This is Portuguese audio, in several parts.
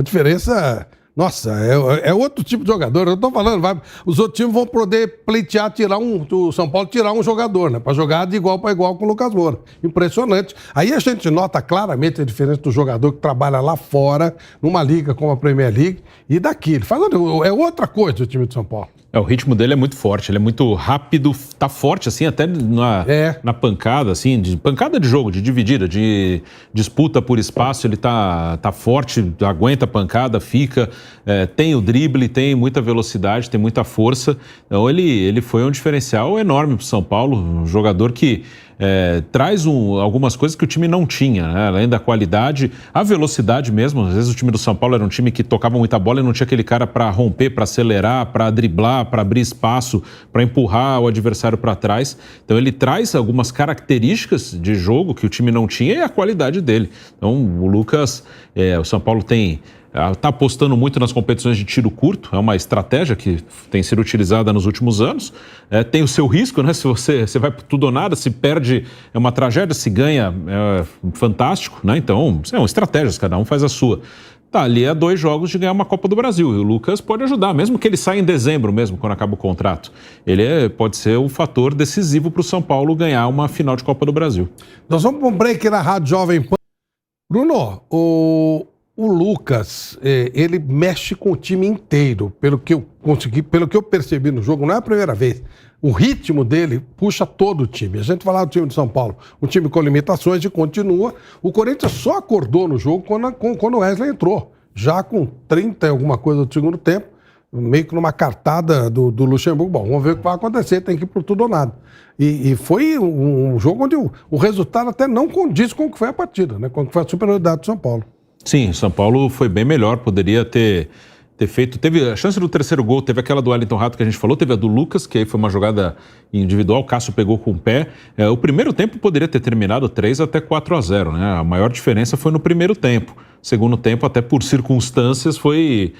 A diferença, nossa, é outro tipo de jogador. Eu tô falando, os outros times vão poder pleitear, o São Paulo tirar um jogador, né? Para jogar de igual para igual com o Lucas Moura. Impressionante. Aí a gente nota claramente a diferença do jogador que trabalha lá fora, numa liga como a Premier League, e daqui. É outra coisa o time de São Paulo. O ritmo dele é muito forte, ele é muito rápido, tá forte, assim, até na pancada, assim, pancada de jogo, de dividida, de disputa por espaço, ele tá forte, aguenta a pancada, fica, tem o drible, tem muita velocidade, tem muita força, então ele foi um diferencial enorme pro São Paulo, um jogador que traz algumas coisas que o time não tinha, né? Além da qualidade, a velocidade mesmo. Às vezes o time do São Paulo era um time que tocava muita bola e não tinha aquele cara para romper, para acelerar, para driblar, para abrir espaço, para empurrar o adversário para trás. Então ele traz algumas características de jogo que o time não tinha e a qualidade dele. Então o Lucas, o São Paulo está apostando muito nas competições de tiro curto, é uma estratégia que tem sido utilizada nos últimos anos. Tem o seu risco, né? Se você vai por tudo ou nada, se perde é uma tragédia, se ganha é fantástico, né? Então, são estratégias, cada um faz a sua. Tá ali a 2 jogos de ganhar uma Copa do Brasil, e o Lucas pode ajudar, mesmo que ele saia em dezembro mesmo, quando acaba o contrato. Ele pode ser um fator decisivo para o São Paulo ganhar uma final de Copa do Brasil. Nós vamos para um break na Rádio Jovem Pan. Bruno, o Lucas, ele mexe com o time inteiro, pelo que eu percebi no jogo, não é a primeira vez. O ritmo dele puxa todo o time. A gente fala do time de São Paulo, um time com limitações e continua. O Corinthians só acordou no jogo quando o Wesley entrou, já com 30 e alguma coisa do segundo tempo, meio que numa cartada do Luxemburgo. Bom, vamos ver o que vai acontecer, tem que ir por tudo ou nada. E foi um jogo onde o resultado até não condiz com o que foi a partida, né? Com o que foi a superioridade do São Paulo. Sim, o São Paulo foi bem melhor, poderia ter feito... Teve a chance do terceiro gol, teve aquela do Wellington Rato que a gente falou, teve a do Lucas, que aí foi uma jogada individual, o Cássio pegou com o pé. O primeiro tempo poderia ter terminado 3 até 4-0, né? A maior diferença foi no primeiro tempo. Segundo tempo, até por circunstâncias, foi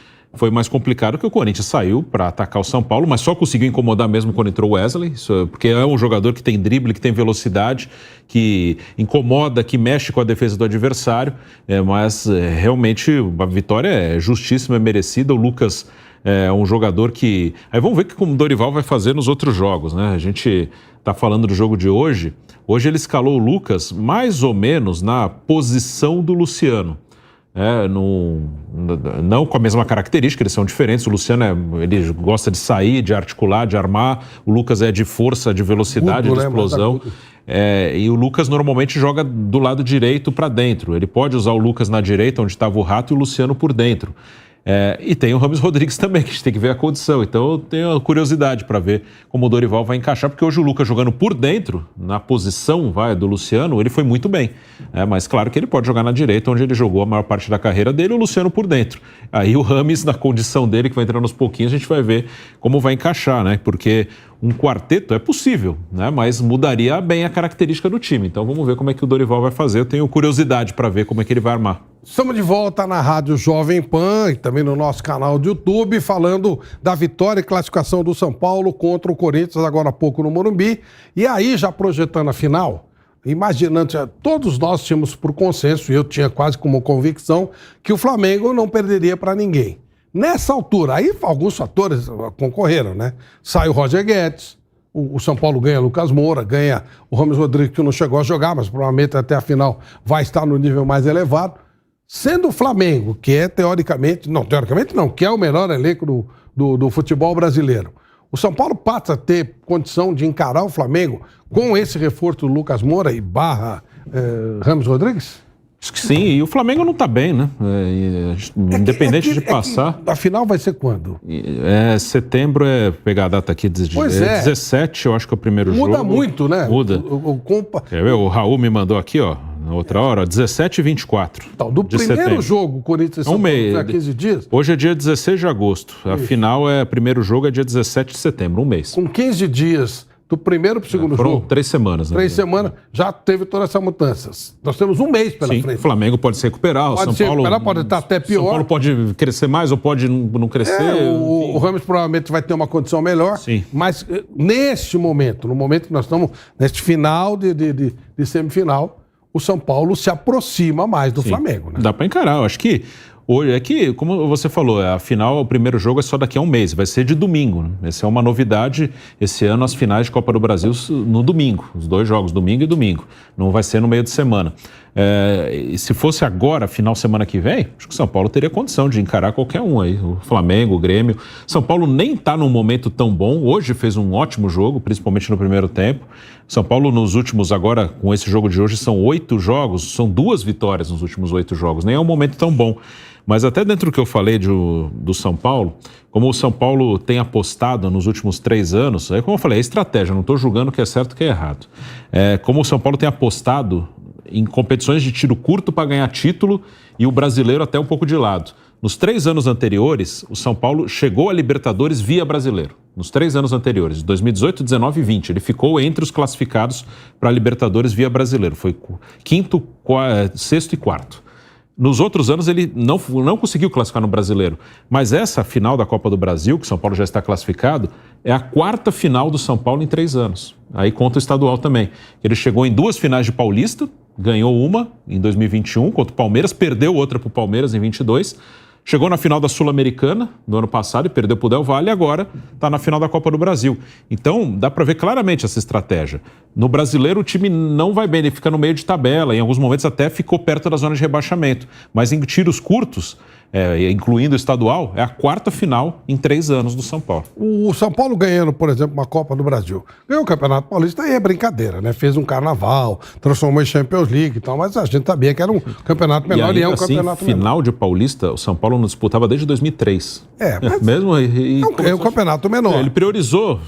mais complicado, que o Corinthians saiu para atacar o São Paulo, mas só conseguiu incomodar mesmo quando entrou o Wesley, porque é um jogador que tem drible, que tem velocidade, que incomoda, que mexe com a defesa do adversário, mas realmente a vitória é justíssima, é merecida. O Lucas é um jogador que... Aí vamos ver como o Dorival vai fazer nos outros jogos, né? A gente está falando do jogo de hoje. Hoje ele escalou o Lucas mais ou menos na posição do Luciano. Não com a mesma característica, eles são diferentes. O Luciano ele gosta de sair, de articular, de armar. O Lucas é de força, de velocidade, de explosão. E o Lucas normalmente joga do lado direito para dentro. Ele pode usar o Lucas na direita, onde estava o Rato, e o Luciano por dentro. E tem o Rames Rodrigues também, que a gente tem que ver a condição. Então eu tenho a curiosidade para ver como o Dorival vai encaixar, porque hoje o Lucas jogando por dentro, na posição do Luciano, ele foi muito bem. Mas claro que ele pode jogar na direita, onde ele jogou a maior parte da carreira dele, o Luciano por dentro. Aí o Rames, na condição dele, que vai entrando aos pouquinhos, a gente vai ver como vai encaixar, né? Porque um quarteto é possível, né? Mas mudaria bem a característica do time. Então vamos ver como é que o Dorival vai fazer. Eu tenho curiosidade para ver como é que ele vai armar. Estamos de volta na Rádio Jovem Pan e também no nosso canal do YouTube, falando da vitória e classificação do São Paulo contra o Corinthians, agora há pouco no Morumbi. E aí, já projetando a final, imaginando, todos nós tínhamos por consenso, e eu tinha quase como convicção, que o Flamengo não perderia para ninguém. Nessa altura, aí alguns fatores concorreram, né? Sai o Roger Guedes, o São Paulo ganha Lucas Moura, ganha o Rames Rodrigues, que não chegou a jogar, mas provavelmente até a final vai estar no nível mais elevado. Sendo o Flamengo, que é teoricamente não, que é o melhor elenco do futebol brasileiro, o São Paulo passa a ter condição de encarar o Flamengo com esse reforço do Lucas Moura e Rames Rodrigues? Acho que sim, e o Flamengo não está bem, né? Independente de passar. A final vai ser quando? Setembro, pegar a data aqui, 17, eu acho que é o primeiro jogo. Muda muito, né? Muda. O Raul me mandou aqui, ó, na outra hora, 17 e 24. Então, do primeiro setembro. Jogo, Corinthians e São Paulo, há 15 dias? Hoje é dia 16 de agosto. A final primeiro jogo é dia 17 de setembro, um mês. Com 15 dias. Do primeiro para o segundo jogo. 3 semanas, né? 3 semanas, já teve todas essas mudanças. Nós temos um mês pela frente. O Flamengo pode se recuperar, pode estar até pior. São Paulo pode crescer mais ou pode não crescer. O Rames provavelmente vai ter uma condição melhor. Sim. Mas neste momento, no momento que nós estamos, neste final de semifinal, o São Paulo se aproxima mais do Flamengo, né? Dá para encarar. Eu acho que Hoje, é que, como você falou, afinal, o primeiro jogo é só daqui a um mês, vai ser de domingo, né? Essa é uma novidade, esse ano as finais de Copa do Brasil no domingo, os 2 jogos, domingo e domingo, não vai ser no meio de semana. E se fosse agora, final semana que vem, acho que o São Paulo teria condição de encarar qualquer um aí, o Flamengo, o Grêmio. São Paulo nem está num momento tão bom, hoje fez um ótimo jogo, principalmente no primeiro tempo. São Paulo nos últimos, agora com esse jogo de hoje, são 8 jogos, são 2 vitórias nos últimos 8 jogos, nem é um momento tão bom. Mas até dentro do que eu falei do São Paulo, como o São Paulo tem apostado nos últimos 3 anos, como eu falei, é estratégia, não estou julgando o que é certo e o que é errado. Como o São Paulo tem apostado em competições de tiro curto para ganhar título e o brasileiro até um pouco de lado. Nos 3 anos anteriores, o São Paulo chegou a Libertadores via brasileiro. Nos 3 anos anteriores, 2018, 19 e 20, ele ficou entre os classificados para a Libertadores via brasileiro. Foi 5º, 6º e 4º. Nos outros anos ele não conseguiu classificar no brasileiro, mas essa final da Copa do Brasil, que o São Paulo já está classificado, é a 4ª final do São Paulo em 3 anos. Aí conta o estadual também. Ele chegou em 2 finais de Paulista, ganhou uma em 2021 contra o Palmeiras, perdeu outra para o Palmeiras em 22, chegou na final da Sul-Americana no ano passado e perdeu para o Del Valle e agora está na final da Copa do Brasil. Então dá para ver claramente essa estratégia. No brasileiro o time não vai bem, ele fica no meio de tabela, em alguns momentos até ficou perto da zona de rebaixamento, mas em tiros curtos, incluindo o estadual, é a 4ª final em 3 anos do São Paulo. O São Paulo ganhando, por exemplo, uma Copa do Brasil, ganhou o Campeonato Paulista, aí é brincadeira, né? Fez um carnaval, transformou em Champions League e tal, mas a gente sabia que era um campeonato menor e é um campeonato menor. Final de Paulista, o São Paulo não disputava desde 2003. Mas mesmo é um campeonato menor. Ele priorizou.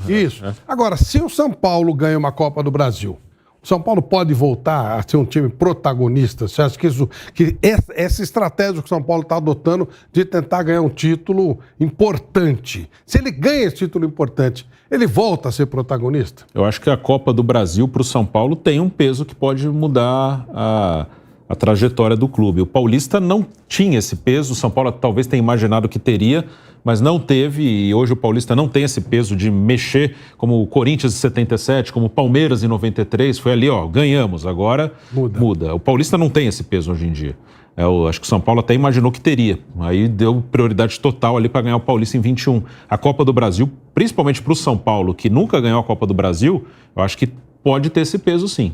Isso. Agora, se o São Paulo ganha uma Copa do Brasil, o São Paulo pode voltar a ser um time protagonista? Você acha que essa estratégia que o São Paulo está adotando de tentar ganhar um título importante, se ele ganha esse título importante, ele volta a ser protagonista? Eu acho que a Copa do Brasil para o São Paulo tem um peso que pode mudar a trajetória do clube. O Paulista não tinha esse peso, o São Paulo talvez tenha imaginado que teria, mas não teve, e hoje o Paulista não tem esse peso de mexer como o Corinthians em 77, como o Palmeiras em 93, foi ali, ganhamos, agora muda. O Paulista não tem esse peso hoje em dia. Eu acho que o São Paulo até imaginou que teria, aí deu prioridade total ali para ganhar o Paulista em 21. A Copa do Brasil, principalmente para o São Paulo, que nunca ganhou a Copa do Brasil, eu acho que pode ter esse peso sim,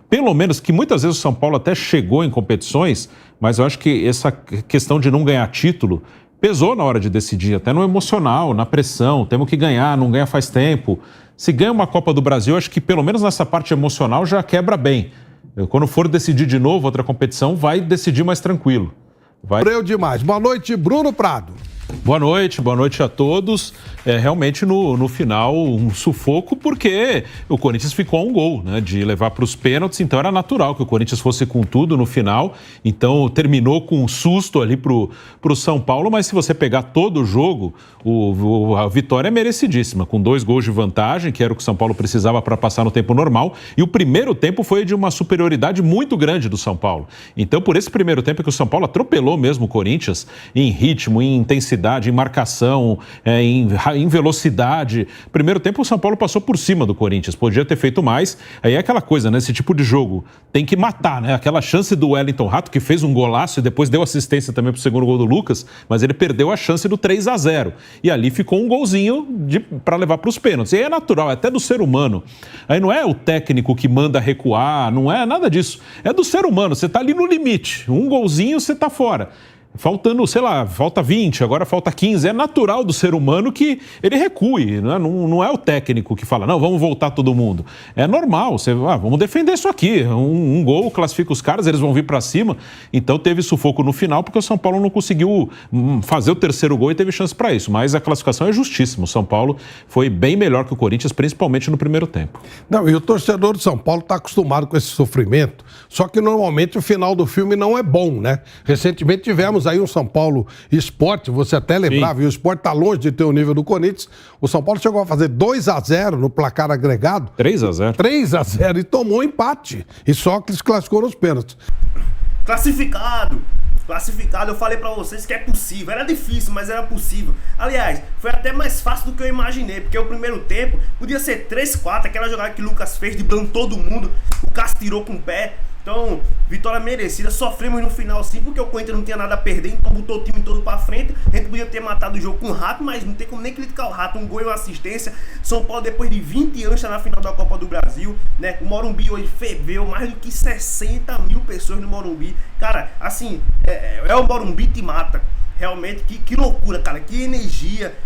pelo menos que muitas vezes o São Paulo até chegou em competições, mas eu acho que essa questão de não ganhar título pesou na hora de decidir, até no emocional, na pressão, temos que ganhar, não ganha faz tempo. Se ganha uma Copa do Brasil, acho que pelo menos nessa parte emocional já quebra bem. Quando for decidir de novo outra competição, vai decidir mais tranquilo. Valeu demais. Boa noite, Bruno Prado. Boa noite a todos. Realmente no final um sufoco, porque o Corinthians ficou a um gol, né, de levar para os pênaltis, então era natural que o Corinthians fosse com tudo no final, então terminou com um susto ali pro São Paulo, mas se você pegar todo o jogo, a vitória é merecidíssima, com 2 gols de vantagem, que era o que o São Paulo precisava para passar no tempo normal, e o primeiro tempo foi de uma superioridade muito grande do São Paulo. Então por esse primeiro tempo que o São Paulo atropelou mesmo o Corinthians, em ritmo, em intensidade, em marcação, em velocidade. Primeiro tempo o São Paulo passou por cima do Corinthians, podia ter feito mais. Aí é aquela coisa, né? Esse tipo de jogo tem que matar, né? Aquela chance do Wellington Rato, que fez um golaço e depois deu assistência também pro segundo gol do Lucas, mas ele perdeu a chance do 3-0. E ali ficou um golzinho para levar para os pênaltis. E aí é natural, é até do ser humano. Aí não é o técnico que manda recuar, não é nada disso. É do ser humano, você tá ali no limite. Um golzinho, você tá fora. Faltando, sei lá, falta 20, agora falta 15. É natural do ser humano que ele recue, né? Não é o técnico que fala, não, vamos voltar todo mundo. É normal, vamos defender isso aqui. Um gol classifica os caras, eles vão vir para cima. Então teve sufoco no final, porque o São Paulo não conseguiu fazer o terceiro gol e teve chance para isso. Mas a classificação é justíssima. O São Paulo foi bem melhor que o Corinthians, principalmente no primeiro tempo. Não, e o torcedor do São Paulo está acostumado com esse sofrimento, só que normalmente o final do filme não é bom, né? Recentemente tivemos aí um São Paulo Sport, você até lembrava, e o Sport está longe de ter o nível do Corinthians. O São Paulo chegou a fazer 2-0 no placar agregado. 3-0. 3-0 e tomou empate. E só que se classificou nos pênaltis. Classificado, eu falei pra vocês que é possível. Era difícil, mas era possível. Aliás, foi até mais fácil do que eu imaginei, porque o primeiro tempo podia ser 3-4, aquela jogada que o Lucas fez, driblando todo mundo. O Cássio tirou com o pé. Então, vitória merecida. Sofremos no final sim, porque o Corinthians não tinha nada a perder, então botou o time todo pra frente. A gente podia ter matado o jogo com o Rato, mas não tem como nem criticar o Rato. Um gol e uma assistência. São Paulo, depois de 20 anos, está na final da Copa do Brasil, né? O Morumbi hoje ferveu, mais do que 60 mil pessoas no Morumbi. Cara, assim, o Morumbi te mata. Realmente, que loucura, cara. Que energia.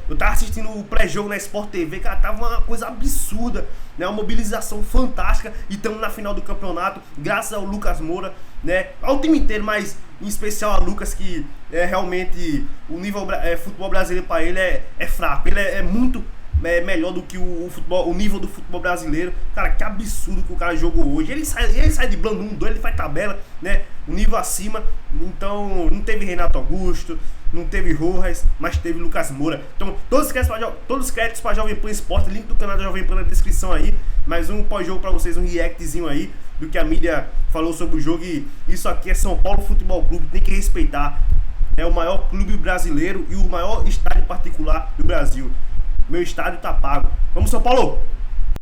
Eu tava assistindo o pré-jogo na Sport TV, cara, tava uma coisa absurda, né? Uma mobilização fantástica. E estamos na final do campeonato, graças ao Lucas Moura, né? Ao time inteiro, mas em especial a Lucas, que realmente o nível futebol brasileiro para ele é fraco. Ele é muito melhor do que o nível do futebol brasileiro. Cara, que absurdo que o cara jogou hoje. Ele sai de blando 1-2, ele faz tabela, né? O nível acima. Então, não teve Renato Augusto, não teve Rojas, mas teve Lucas Moura. Então, todos os créditos para Jovem Pan Esporte, link do canal da Jovem Pan na descrição aí. Mais um pós-jogo para vocês, um reactzinho aí do que a mídia falou sobre o jogo. E isso aqui é São Paulo Futebol Clube, tem que respeitar. É o maior clube brasileiro e o maior estádio particular do Brasil. Meu estádio tá pago. Vamos, São Paulo!